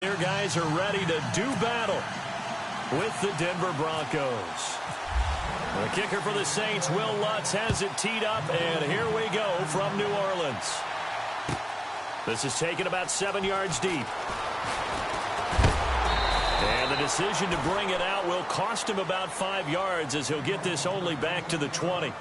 Your guys are ready to do battle with the Denver Broncos. The kicker for the Saints, Will Lutz, has it teed up, and here we go from New Orleans. This is taken about 7 yards deep. And the decision to bring it out will cost him about 5 yards as he'll get this only back to the 20.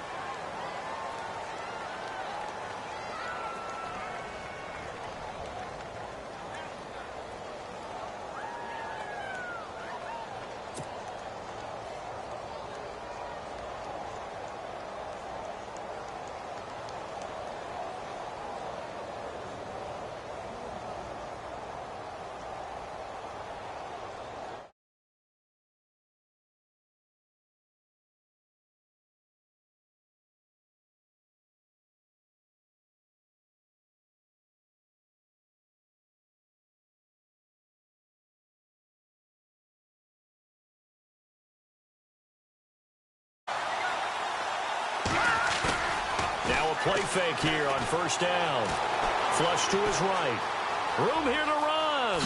Now a play fake here on first down. Flush to his right. Room here to run.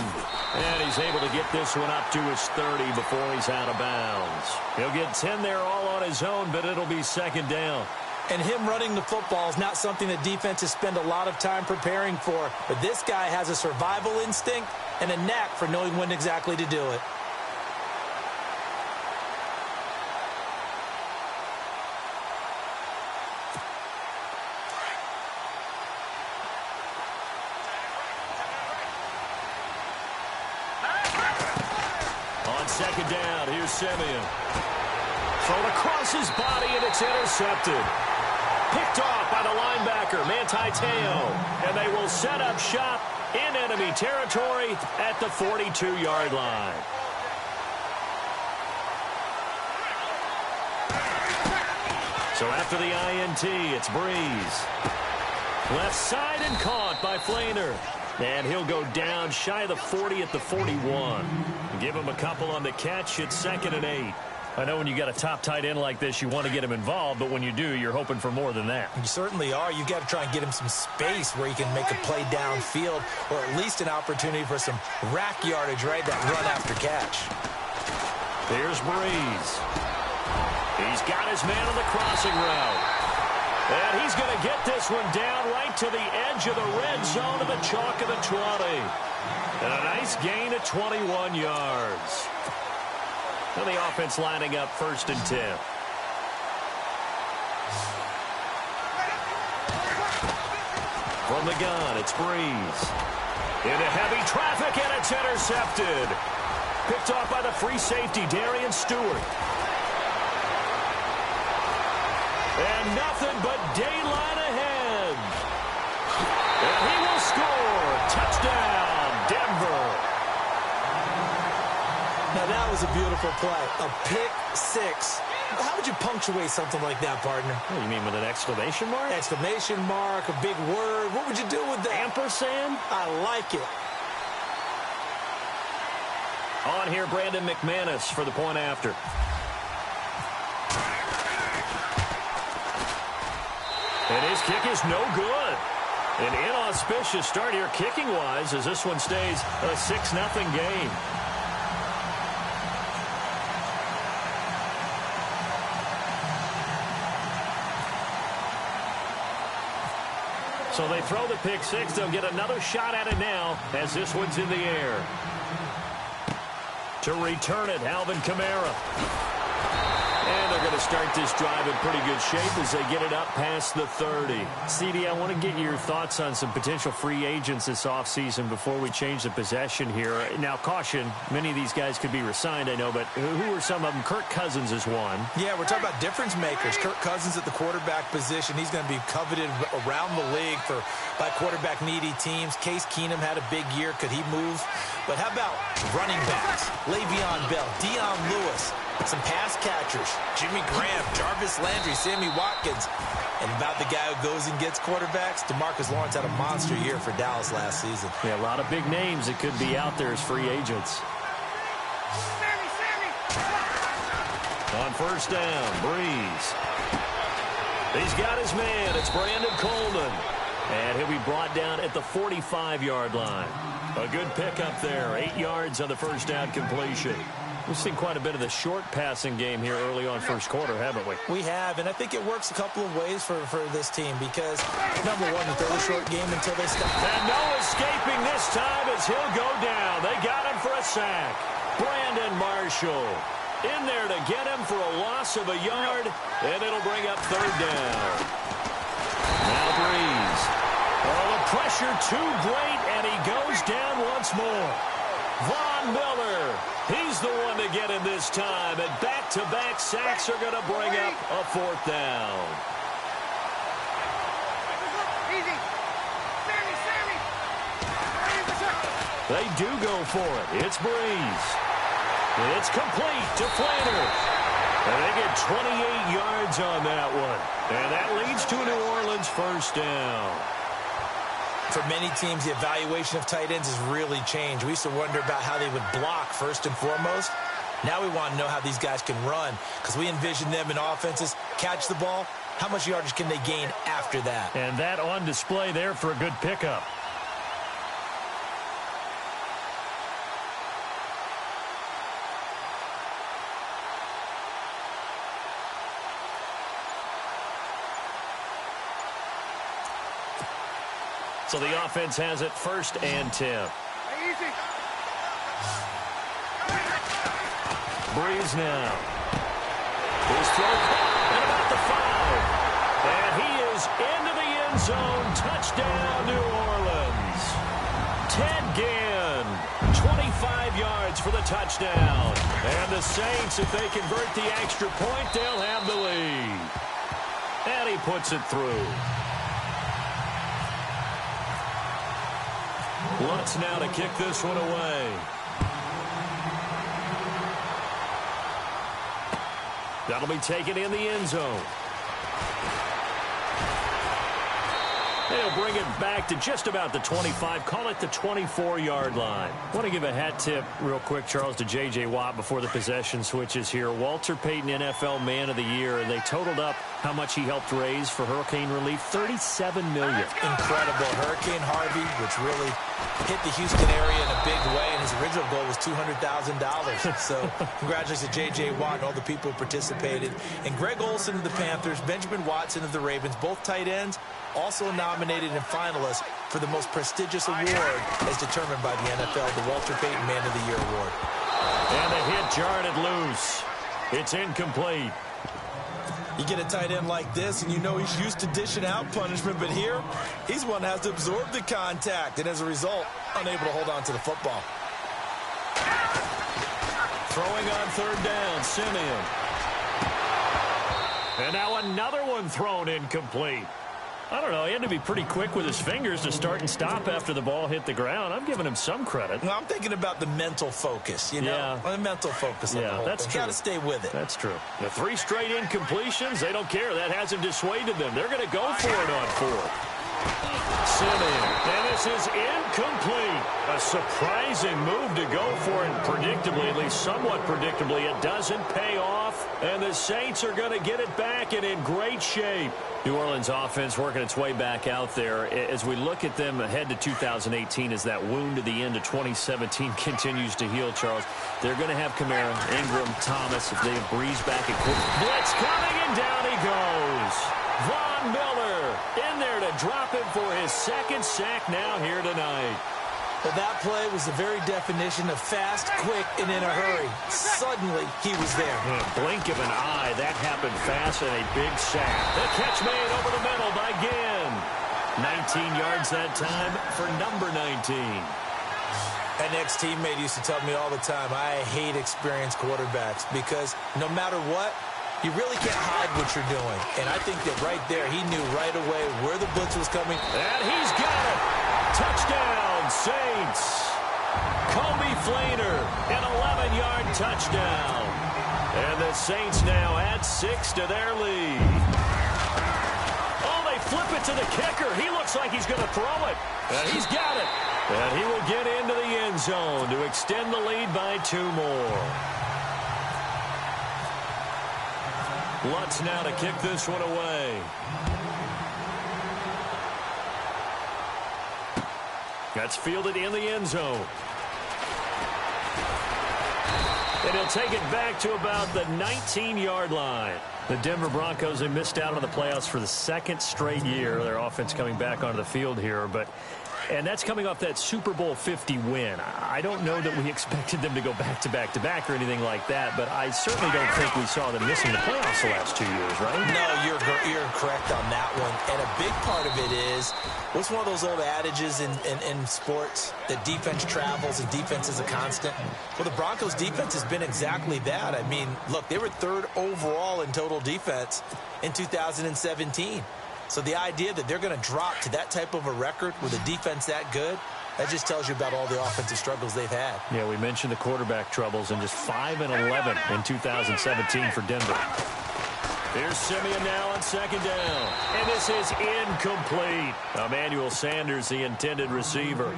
And he's able to get this one up to his 30 before he's out of bounds. He'll get 10 there all on his own, but it'll be second down. And him running the football is not something that defenses spend a lot of time preparing for. But this guy has a survival instinct and a knack for knowing when exactly to do it. Second down, here's Simeon. Thrown across his body, and it's intercepted. Picked off by the linebacker, Manti Te'o. And they will set up shop in enemy territory at the 42-yard line. So after the INT, it's Breeze. Left side and caught by Flainer. And he'll go down shy of the 40 at the 41. Give him a couple on the catch. It's 2nd and 8. I know when you got a top tight end like this, you want to get him involved, but when you do, you're hoping for more than that. You certainly are. You've got to try and get him some space where he can make a play downfield, or at least an opportunity for some rack yardage, right? That run after catch. Here's Breeze. He's got his man on the crossing route. And he's going to get this one down right to the edge of the red zone of the chalk of the 20. And a nice gain of 21 yards. And the offense lining up 1st and 10. From the gun, it's Breeze. Into heavy traffic, and it's intercepted. Picked off by the free safety, Darian Stewart. And nothing but daylight ahead. And he will score. Touchdown, Denver. Now that was a beautiful play. A pick six. How would you punctuate something like that, partner? What do you mean, with an exclamation mark? Exclamation mark, a big word. What would you do with that? Ampersand? I like it. On here, Brandon McManus for the point after. And his kick is no good. An inauspicious start here kicking-wise as this one stays a 6-0 game. So they throw the pick six. They'll get another shot at it now as this one's in the air. To return it, Alvin Kamara. And they're going to start this drive in pretty good shape as they get it up past the 30. CD, I want to get your thoughts on some potential free agents this offseason before we change the possession here. Now, caution, many of these guys could be resigned, I know, but who are some of them? Kirk Cousins is one. Yeah, we're talking about difference makers. Kirk Cousins at the quarterback position. He's going to be coveted around the league by quarterback-needy teams. Case Keenum had a big year. Could he move? But how about running backs? Le'Veon Bell, Dion Lewis, some pass catchers, Jimmy Graham, Jarvis Landry, Sammy Watkins. And about the guy who goes and gets quarterbacks, DeMarcus Lawrence had a monster year for Dallas last season. Yeah, a lot of big names that could be out there as free agents. On first down, Breeze. He's got his man. It's Brandon Coleman. And he'll be brought down at the 45-yard line. A good pickup there. 8 yards on the first down completion. We've seen quite a bit of the short passing game here early on first quarter, haven't we? We have, and I think it works a couple of ways for this team because, number one, you throw the short game until they stop. And no escaping this time as he'll go down. They got him for a sack. Brandon Marshall in there to get him for a loss of a yard, and it'll bring up third down. Now Breeze. Oh, the pressure too great, and he goes down once more. Von Miller, he's the one to get him this time, and back-to-back sacks are going to bring up a fourth down. They do go for it. It's Breeze. It's complete to Flaner. And they get 28 yards on that one. And that leads to a New Orleans first down. For many teams, the evaluation of tight ends has really changed. We used to wonder about how they would block first and foremost. Now we want to know how these guys can run because we envision them in offenses, catch the ball. How much yardage can they gain after that? And that on display there for a good pickup. So the offense has it 1st and 10. Breeze now. His throw and about the 5. And he is into the end zone. Touchdown, New Orleans. Ted Ginn, 25 yards for the touchdown. And the Saints, if they convert the extra point, they'll have the lead. And he puts it through. Lutz now to kick this one away. That'll be taken in the end zone. They'll bring it back to just about the 25. Call it the 24-yard line. I want to give a hat tip real quick, Charles, to J.J. Watt before the possession switches here. Walter Payton, NFL Man of the Year, and they totaled up how much he helped raise for hurricane relief, $37 million. Incredible. Hurricane Harvey, which really hit the Houston area in a big way, and his original goal was $200,000. So congratulations to J.J. Watt and all the people who participated. And Greg Olsen of the Panthers, Benjamin Watson of the Ravens, both tight ends, also nominated and finalists for the most prestigious award as determined by the NFL, the Walter Payton Man of the Year Award. And the hit jarred it loose. It's incomplete. You get a tight end like this, and you know he's used to dishing out punishment, but here, he's one that has to absorb the contact, and as a result, unable to hold on to the football. Throwing on third down, Simeon. And now another one thrown incomplete. I don't know. He had to be pretty quick with his fingers to start and stop after the ball hit the ground. I'm giving him some credit. No, I'm thinking about the mental focus, you know? The mental focus. Yeah, that's true. Got to stay with it. That's true. The 3 straight incompletions, they don't care. That hasn't dissuaded them. They're going to go for it on 4th. Simeon, and this is incomplete. A surprising move to go for it. Predictably, at least somewhat predictably, it doesn't pay off. And the Saints are going to get it back and in great shape. New Orleans offense working its way back out there. As we look at them ahead to 2018, as that wound at the end of 2017 continues to heal, Charles, they're going to have Kamara, Ingram, Thomas, if they have Breeze back at quick. Blitz coming, and down he goes. Von Miller in there to drop him for his 2nd sack now here tonight. But that play was the very definition of fast, quick, and in a hurry. Suddenly, he was there. Blink of an eye. That happened fast and a big sack. The catch made over the middle by Ginn. 19 yards that time for number 19. An ex-teammate used to tell me all the time, I hate experienced quarterbacks because no matter what, you really can't hide what you're doing. And I think that right there, he knew right away where the blitz was coming. And he's got it. Touchdown, Saints. Kobe Flaner, an 11-yard touchdown. And the Saints now add 6 to their lead. Oh, they flip it to the kicker. He looks like he's going to throw it. And he's got it. And he will get into the end zone to extend the lead by 2 more. Lutz now to kick this one away. That's fielded in the end zone. And he'll take it back to about the 19-yard line. The Denver Broncos, they missed out on the playoffs for the second straight year. Their offense coming back onto the field here, and that's coming off that Super Bowl 50 win. I don't know that we expected them to go back-to-back or anything like that, but I certainly don't think we saw them missing the playoffs the last 2 years, right? No, you're correct on that one. And a big part of it is, what's one of those old adages in sports, that defense travels and defense is a constant? Well, the Broncos' defense has been exactly that. I mean, look, they were third overall in total defense in 2017. So the idea that they're going to drop to that type of a record with a defense that good, that just tells you about all the offensive struggles they've had. Yeah, we mentioned the quarterback troubles, and just 5-11 in 2017 for Denver. Here's Simeon now on second down. And this is incomplete. Emmanuel Sanders, the intended receiver.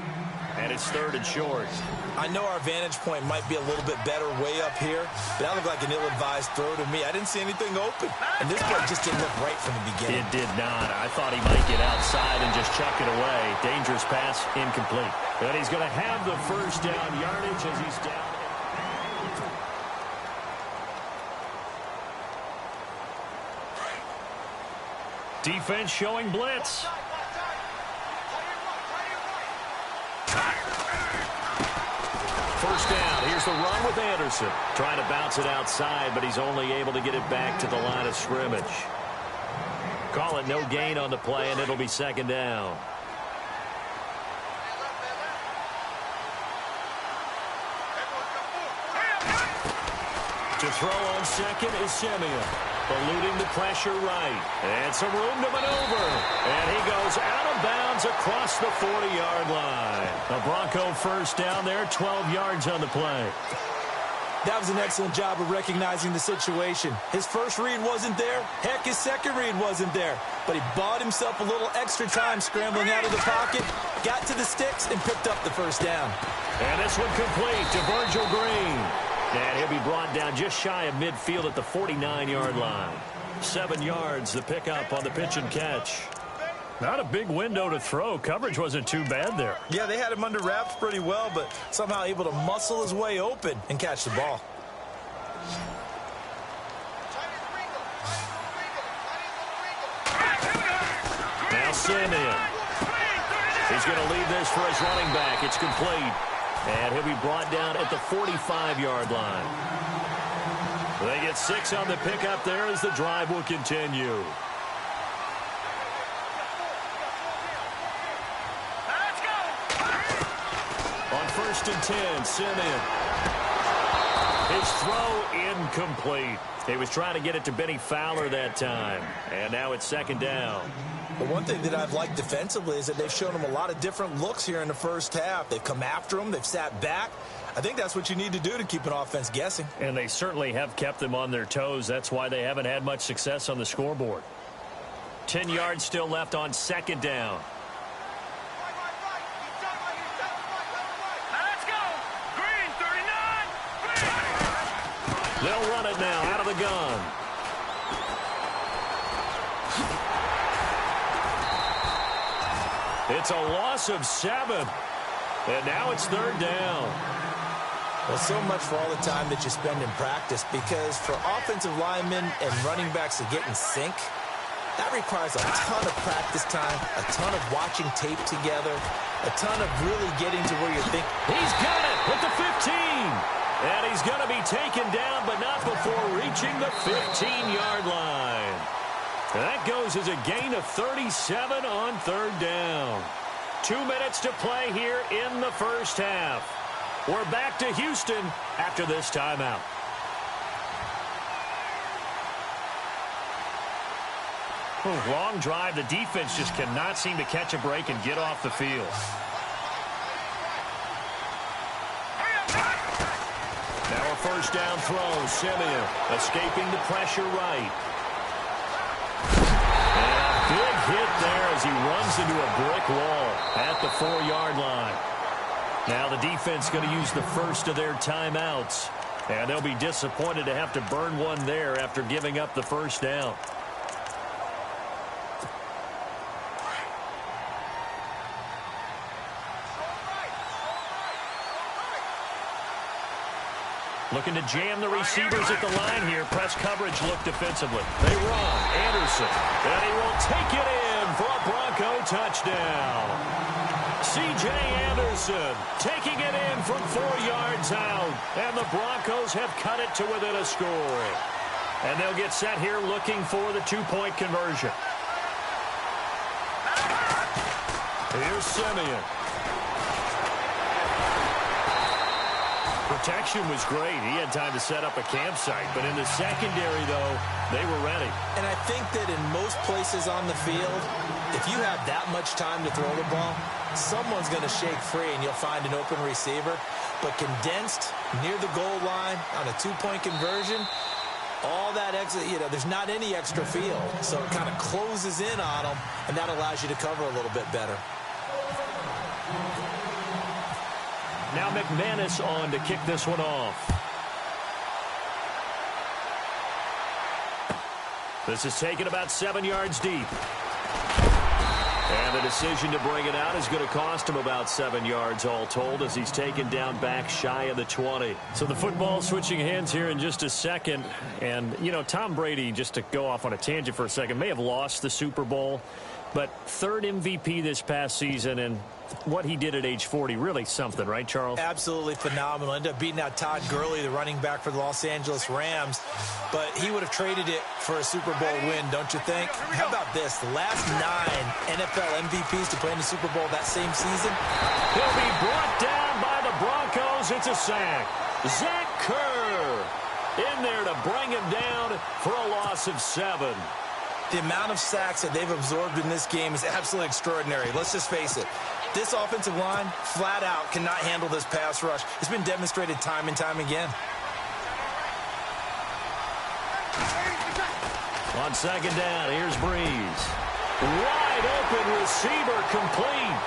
And it's third and short. I know our vantage point might be a little bit better way up here, but that looked like an ill-advised throw to me. I didn't see anything open. And this play just didn't look right from the beginning. It did not. I thought he might get outside and just chuck it away. Dangerous pass, incomplete. And he's going to have the first down yardage as he's down. Defense showing blitz. First down. Here's the run with Anderson. Trying to bounce it outside, but he's only able to get it back to the line of scrimmage. Call it no gain on the play, and it'll be second down. To throw on second is Simeon. Eluding the pressure right. And some room to maneuver. And he goes out of bounds across the 40-yard line. A Bronco first down there, 12 yards on the play. That was an excellent job of recognizing the situation. His first read wasn't there. Heck, his second read wasn't there. But he bought himself a little extra time scrambling out of the pocket, got to the sticks, and picked up the first down. And this one complete to Virgil Green. And he'll be brought down just shy of midfield at the 49-yard line. 7 yards, the pickup on the pitch and catch. Not a big window to throw. Coverage wasn't too bad there. Yeah, they had him under wraps pretty well, but somehow able to muscle his way open and catch the ball. Now Simeon. He's going to leave this for his running back. It's complete. And he'll be brought down at the 45-yard line. They get 6 on the pickup there as the drive will continue. On first and 10, Simeon. His throw incomplete. He was trying to get it to Benny Fowler that time. And now it's second down. But one thing that I've liked defensively is that they've shown him a lot of different looks here in the first half. They've come after him. They've sat back. I think that's what you need to do to keep an offense guessing. And they certainly have kept them on their toes. That's why they haven't had much success on the scoreboard. 10 yards still left on second down. Let's go. Green, 39. They'll run it now out of the gun. It's a loss of 7. And now it's third down. Well, so much for all the time that you spend in practice, because for offensive linemen and running backs to get in sync, that requires a ton of practice time, a ton of watching tape together, a ton of really getting to where you're thinking. He's got it with the 15. And he's going to be taken down, but not before reaching the 15-yard line. That goes as a gain of 37 on third down. 2 minutes to play here in the first half. We're back to Houston after this timeout. Long drive. The defense just cannot seem to catch a break and get off the field. Now a first down throw. Simeon escaping the pressure right. And a big hit there as he runs into a brick wall at the 4-yard line. Now the defense going to use the first of their timeouts. And they'll be disappointed to have to burn one there after giving up the first down. Looking to jam the receivers at the line here. Press coverage look defensively. They run. Anderson. And he will take it in for a Bronco touchdown. C.J. Anderson taking it in from 4 yards out. And the Broncos have cut it to within a score. And they'll get set here looking for the two-point conversion. Here's Simeon. Protection was great. He had time to set up a campsite. But in the secondary, though, they were ready. And I think that in most places on the field, if you have that much time to throw the ball, someone's going to shake free and you'll find an open receiver. But condensed near the goal line on a two-point conversion, all that extra, there's not any extra field. So it kind of closes in on them, and that allows you to cover a little bit better. Now McManus on to kick this one off. This is taken about 7 yards deep. And the decision to bring it out is going to cost him about 7 yards all told as he's taken down back shy of the 20. So the football switching hands here in just a second. And, Tom Brady, just to go off on a tangent for a second, may have lost the Super Bowl. But third MVP this past season, and what he did at age 40, really something, right, Charles? Absolutely phenomenal. Ended up beating out Todd Gurley, the running back for the Los Angeles Rams. But he would have traded it for a Super Bowl win, don't you think? How about this? The last 9 NFL MVPs to play in the Super Bowl that same season. He'll be brought down by the Broncos. It's a sack. Zach Kerr in there to bring him down for a loss of 7. The amount of sacks that they've absorbed in this game is absolutely extraordinary. Let's just face it. This offensive line, flat out, cannot handle this pass rush. It's been demonstrated time and time again. On second down, here's Breeze. Wide open receiver complete.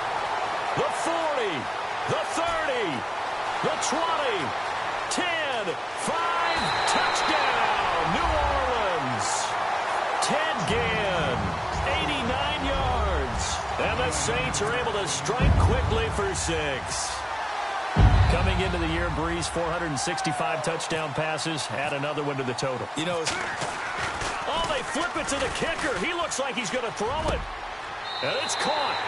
The 40, the 30, the 20, 10, 5, touchdown, New Orleans. Ted Ginn, 89 yards. And the Saints are able to strike quickly for 6. Coming into the year, Breeze, 465 touchdown passes. Add another one to the total. Oh, they flip it to the kicker. He looks like he's going to throw it. And it's caught.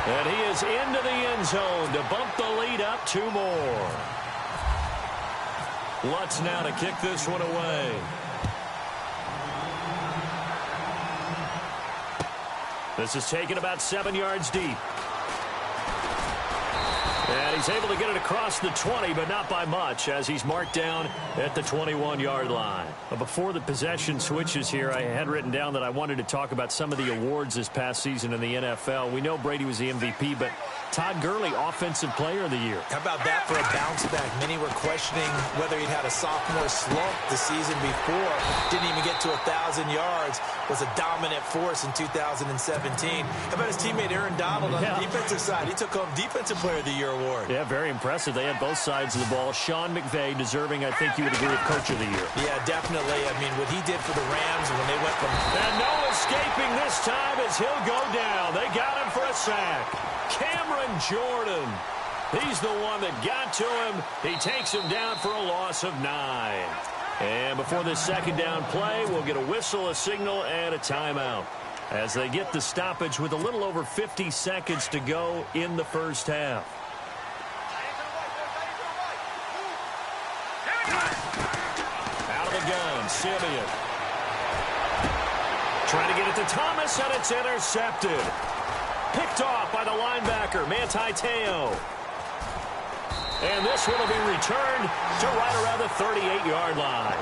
And he is into the end zone to bump the lead up 2 more. Lutz now to kick this one away. This is taken about 7 yards deep. And he's able to get it across the 20, but not by much, as he's marked down at the 21-yard line. But before the possession switches here, I had written down that I wanted to talk about some of the awards this past season in the NFL. We know Brady was the MVP, but Todd Gurley, Offensive Player of the Year. How about that for a bounce back? Many were questioning whether he'd had a sophomore slump the season before. Didn't even get to 1,000 yards. Was a dominant force in 2017. How about his teammate Aaron Donald on the defensive side? He took home Defensive Player of the Year award. Yeah, very impressive. They had both sides of the ball. Sean McVay deserving, I think you would agree, of Coach of the Year. Yeah, definitely. I mean, what he did for the Rams when they went from... And no escaping this time as he'll go down. They got him for a sack. Cameron Jordan. He's the one that got to him. He takes him down for a loss of 9. And before this second down play, we'll get a whistle, a signal, and a timeout as they get the stoppage with a little over 50 seconds to go in the first half. Out of the gun, Simeon. Trying to get it to Thomas, and it's intercepted. Picked off by the linebacker, Manti Te'o. And this one will be returned to right around the 38-yard line.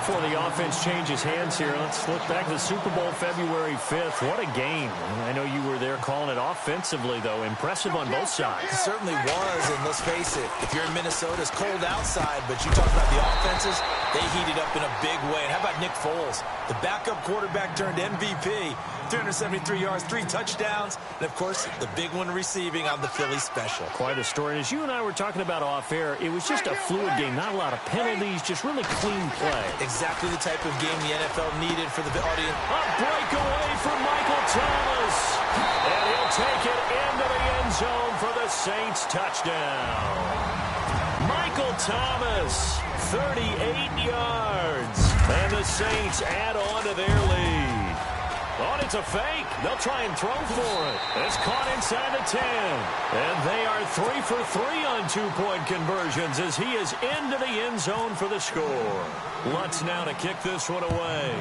Before the offense changes hands here, let's look back to the Super Bowl February 5th. What a game. I know you were there calling it offensively, though. Impressive on both sides. It certainly was, and let's face it, if you're in Minnesota, it's cold outside, but you talk about the offenses, they heated up in a big way. And how about Nick Foles, the backup quarterback turned MVP, 373 yards, 3 touchdowns, and, of course, the big one receiving on the Philly special. Quite a story. And as you and I were talking about off-air, it was just a fluid game. Not a lot of penalties, just really clean play. Exactly the type of game the NFL needed for the audience. A breakaway for Michael Thomas. And he'll take it into the end zone for the Saints touchdown. Michael Thomas, 38 yards. And the Saints add on to their lead. Oh, it's a fake. They'll try and throw for it. It's caught inside the 10. And they are 3 for 3 on two-point conversions as he is into the end zone for the score. Lutz now to kick this one away.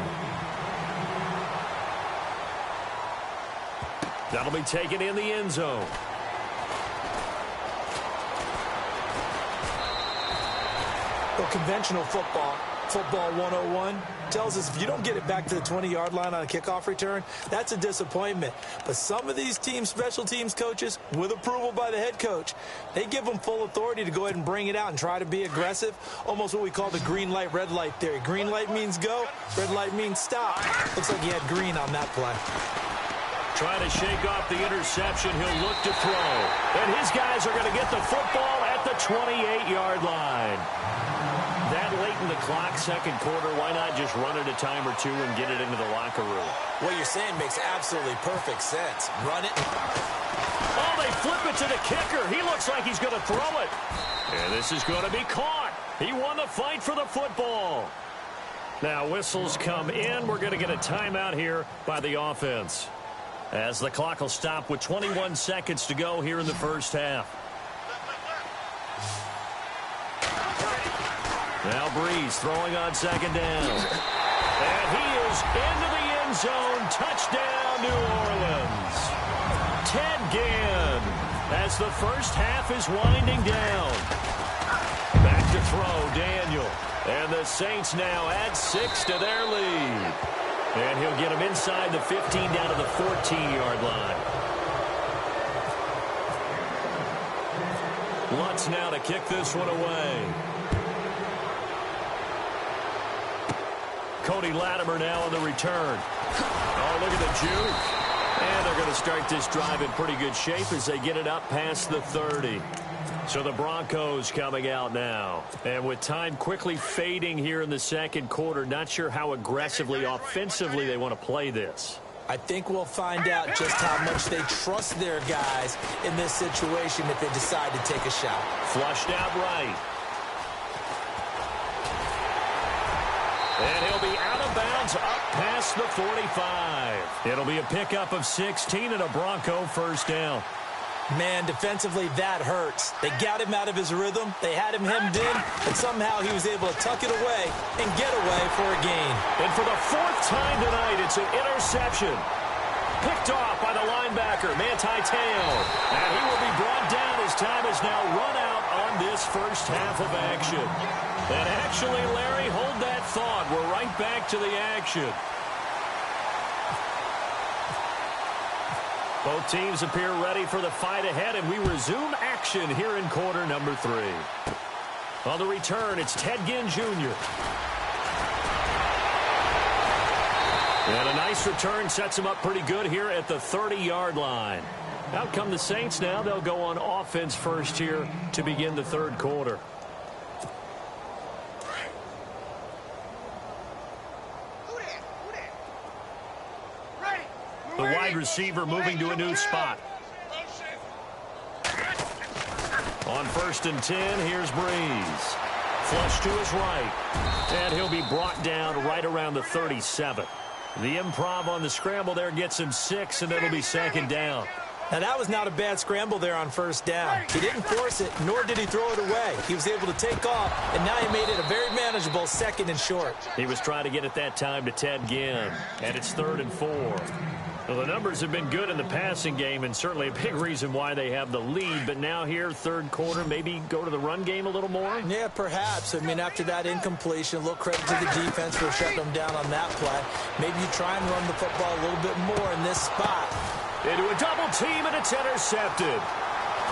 That'll be taken in the end zone. Well, conventional football 101, tells us if you don't get it back to the 20-yard line on a kickoff return, that's a disappointment. But some of these teams, special teams coaches, with approval by the head coach, they give them full authority to go ahead and bring it out and try to be aggressive, almost what we call the green light, red light theory. Green light means go, red light means stop. Looks like he had green on that play. Trying to shake off the interception. He'll look to throw. And his guys are going to get the football at the 28-yard line. That late in the clock, second quarter, why not just run it a time or two and get it into the locker room? What you're saying makes absolutely perfect sense. Run it. Oh, they flip it to the kicker. He looks like he's going to throw it. And this is going to be caught. He won the fight for the football. Now whistles come in. We're going to get a timeout here by the offense, as the clock will stop with 21 seconds to go here in the first half. Now Breeze throwing on second down. And he is into the end zone. Touchdown, New Orleans. Ted Ginn, as the first half is winding down. Back to throw, Daniel. And the Saints now add 6 to their lead. And he'll get him inside the 15 down to the 14-yard line. Lutz now to kick this one away. Cody Latimer now on the return. Oh, look at the juke. And they're going to start this drive in pretty good shape as they get it up past the 30. So the Broncos coming out now. And with time quickly fading here in the second quarter, not sure how aggressively, offensively they want to play this. I think we'll find out just how much they trust their guys in this situation if they decide to take a shot. Flushed out right. And he'll be out of bounds up past the 45. It'll be a pickup of 16 and a Bronco first down. Man, defensively, that hurts. They got him out of his rhythm. They had him hemmed in, but somehow he was able to tuck it away and get away for a gain. And for the 4th time tonight, it's an interception. Picked off by the linebacker, Manti Te'o. And he will be brought down as time is now run out on this first half of action. And actually, Larry, hold that thought. We're right back to the action. Both teams appear ready for the fight ahead, and we resume action here in quarter number 3. On the return, it's Ted Ginn Jr. And a nice return sets him up pretty good here at the 30-yard line. Out come the Saints now. They'll go on offense first here to begin the third quarter. The wide receiver moving to a new spot. On 1st and 10, here's Breeze. Flush to his right. And he'll be brought down right around the 37. The improv on the scramble there gets him 6, and it'll be second down. Now, that was not a bad scramble there on first down. He didn't force it, nor did he throw it away. He was able to take off, and now he made it a very manageable 2nd and short. He was trying to get it that time to Ted Ginn, and it's 3rd and 4. Well, the numbers have been good in the passing game, and certainly a big reason why they have the lead. But now here, third quarter, maybe go to the run game a little more? Yeah, perhaps. I mean, after that incompletion, a little credit to the defense for shutting them down on that play. Maybe you try and run the football a little bit more in this spot. Into a double team, and it's intercepted.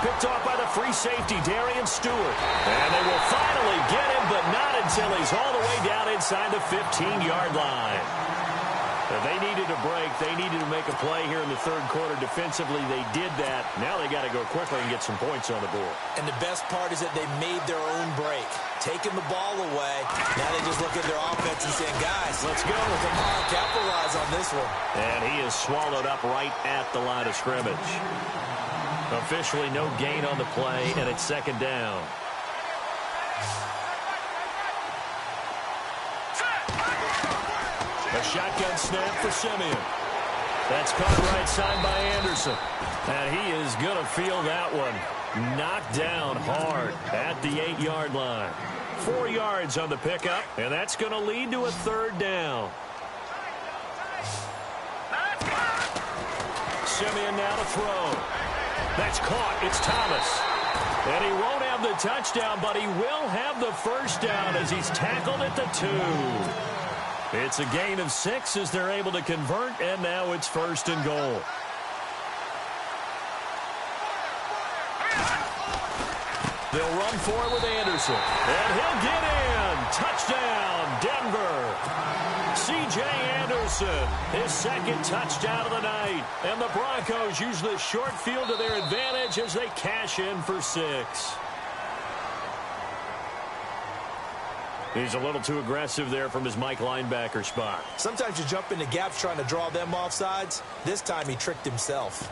Picked off by the free safety, Darian Stewart. And they will finally get him, but not until he's all the way down inside the 15-yard line. They needed a break. They needed to make a play here in the third quarter. Defensively, they did that. Now they got to go quickly and get some points on the board. And the best part is that they made their own break. Taking the ball away. Now they just look at their offense and saying, guys, let's go. Come on, capitalize on this one. And he is swallowed up right at the line of scrimmage. Officially no gain on the play, and it's second down. A shotgun snap for Simeon. That's caught right side by Anderson. And he is going to feel that one. Knocked down hard at the 8-yard line. 4 yards on the pickup, and that's going to lead to a third down. Simeon now to throw. That's caught. It's Thomas. And he won't have the touchdown, but he will have the first down as he's tackled at the 2. It's a gain of 6 as they're able to convert, and now it's 1st and goal. They'll run for it with Anderson. And he'll get in. Touchdown, Denver. C.J. Anderson, his 2nd touchdown of the night. And the Broncos use the short field to their advantage as they cash in for 6. He's a little too aggressive there from his Mike linebacker spot. Sometimes you jump into gaps trying to draw them off sides. This time he tricked himself.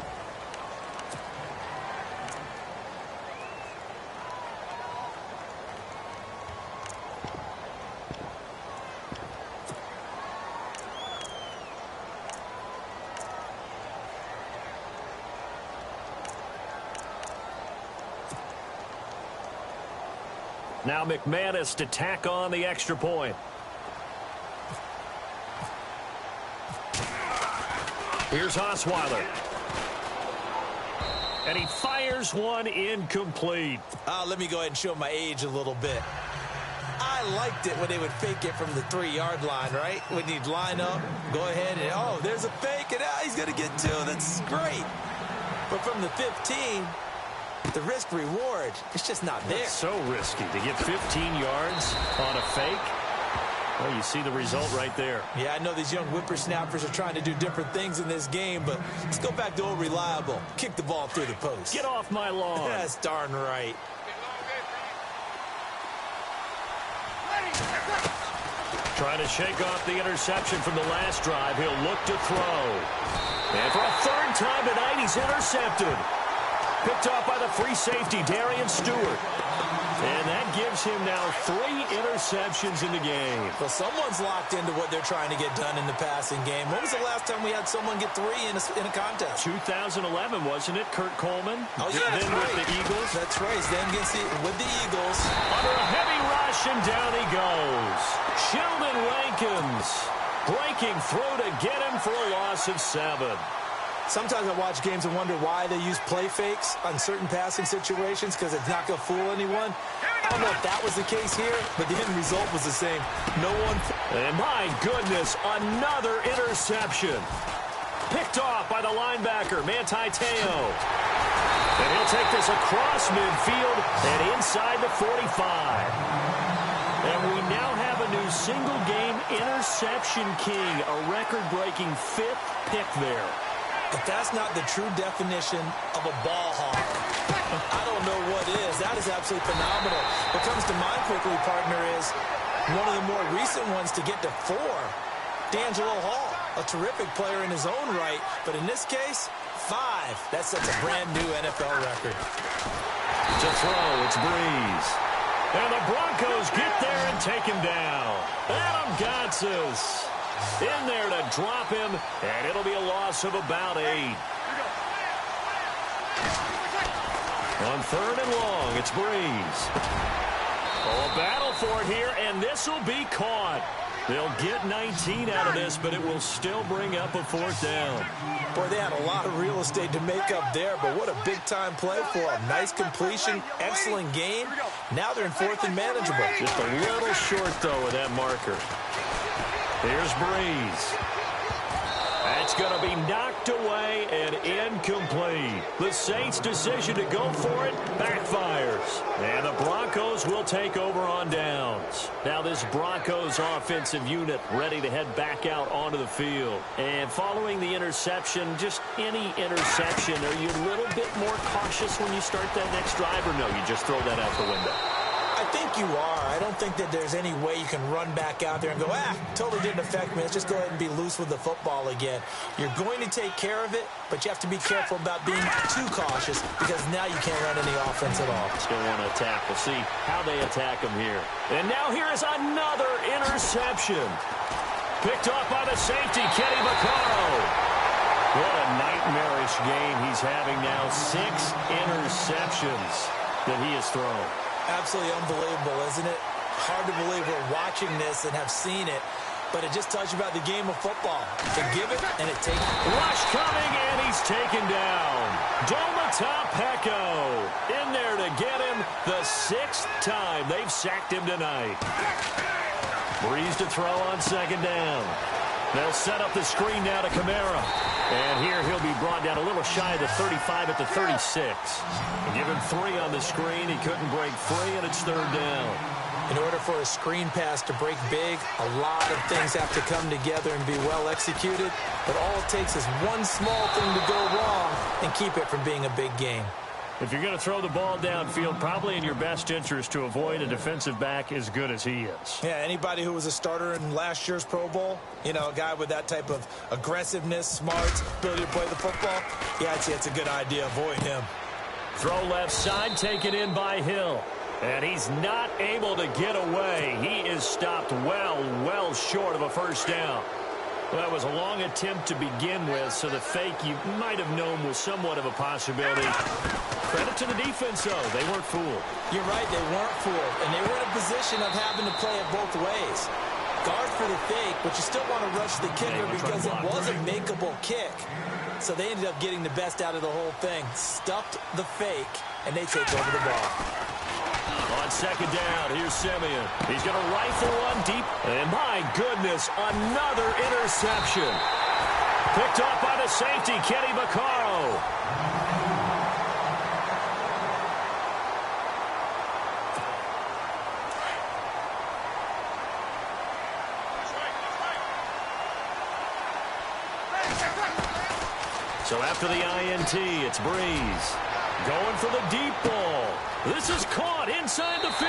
Now McManus to tack on the extra point. Here's Osweiler. And he fires one incomplete. Let me go ahead and show my age a little bit. I liked it when they would fake it from the 3-yard line, right? When you'd line up, go ahead and, oh, there's a fake, and he's going to get 2. That's great. But from the 15... the risk-reward, it's just not there. It's so risky to get 15 yards on a fake. Well, you see the result right there. Yeah, I know these young whippersnappers are trying to do different things in this game, but let's go back to old reliable. Kick the ball through the post. Get off my lawn. That's darn right. Trying to shake off the interception from the last drive. He'll look to throw. And for a 3rd time tonight, he's intercepted. Picked off by the free safety, Darian Stewart. And that gives him now 3 interceptions in the game. Well, someone's locked into what they're trying to get done in the passing game. When was the last time we had someone get 3 in a contest? 2011, wasn't it? Kurt Coleman. Oh, yeah, then right. With the Eagles. That's right. Then with the Eagles. Under a heavy rush, and down he goes. Sheldon Rankins breaking through to get him for a loss of 7. Sometimes I watch games and wonder why they use play fakes on certain passing situations because it's not going to fool anyone. I don't know if that was the case here, but the end result was the same. No one... And my goodness, another interception. Picked off by the linebacker, Manti Te'o. And he'll take this across midfield and inside the 45. And we now have a new single-game interception king, a record-breaking 5th pick there. But that's not the true definition of a ball hawk. I don't know what is. That is absolutely phenomenal. What comes to mind quickly, partner, is one of the more recent ones to get to 4. D'Angelo Hall, a terrific player in his own right. But in this case, 5. That sets a brand-new NFL record. To throw, it's Breeze. And the Broncos get there and take him down. Adam Gotsis in there to drop him, and it'll be a loss of about 8. On 3rd and long, it's Breeze. Oh, a battle for it here, and this will be caught. They'll get 19 out of this, but it will still bring up a 4th down. Boy, they had a lot of real estate to make up there, but what a big-time play for them. Nice completion, excellent game. Now they're in 4th and manageable. Just a little short, though, with that marker. Here's Breeze. That's going to be knocked away and incomplete. The Saints' decision to go for it backfires. And the Broncos will take over on downs. Now this Broncos offensive unit ready to head back out onto the field. And following the interception, just any interception, are you a little bit more cautious when you start that next drive, or no, you just throw that out the window? I think you are. I don't think that there's any way you can run back out there and go, totally didn't affect me. Let's just go ahead and be loose with the football again. You're going to take care of it, but you have to be careful about being too cautious because now you can't run any offense at all. Still want to attack. We'll see how they attack him here. And now here is another interception. Picked off by the safety, Kenny Vaccaro. What a nightmarish game he's having now. 6 interceptions that he has thrown. Absolutely unbelievable, isn't it? Hard to believe we're watching this and have seen it, but it just tells you about the game of football. To give it and it take it. Rush coming, and he's taken down. Domata in there to get him the 6th time they've sacked him tonight. Breeze to throw on 2nd down. They'll set up the screen now to Kamara. And here he'll be brought down a little shy of the 35 at the 36. Give him 3 on the screen. He couldn't break free, and it's 3rd down. In order for a screen pass to break big, a lot of things have to come together and be well executed. But all it takes is one small thing to go wrong and keep it from being a big game. If you're going to throw the ball downfield, probably in your best interest to avoid a defensive back as good as he is. Yeah, anybody who was a starter in last year's Pro Bowl, you know, a guy with that type of aggressiveness, smarts, ability to play the football, yeah, I'd say it's a good idea. Avoid him. Throw left side, taken in by Hill. And he's not able to get away. He is stopped well short of a 1st down. Well, that was a long attempt to begin with, so the fake you might have known was somewhat of a possibility. Credit to the defense, though. They weren't fooled. You're right, they weren't fooled. And they were in a position of having to play it both ways. Guard for the fake, but you still want to rush the kicker because it was a makeable kick. So they ended up getting the best out of the whole thing. Stuffed the fake, and they take over the ball. On 2nd down, here's Simeon. He's going to rifle one deep. And my goodness, another interception. Picked off by the safety, Kenny Vaccaro. So after the INT, it's Breeze. Going for the deep ball. This is caught inside the 15.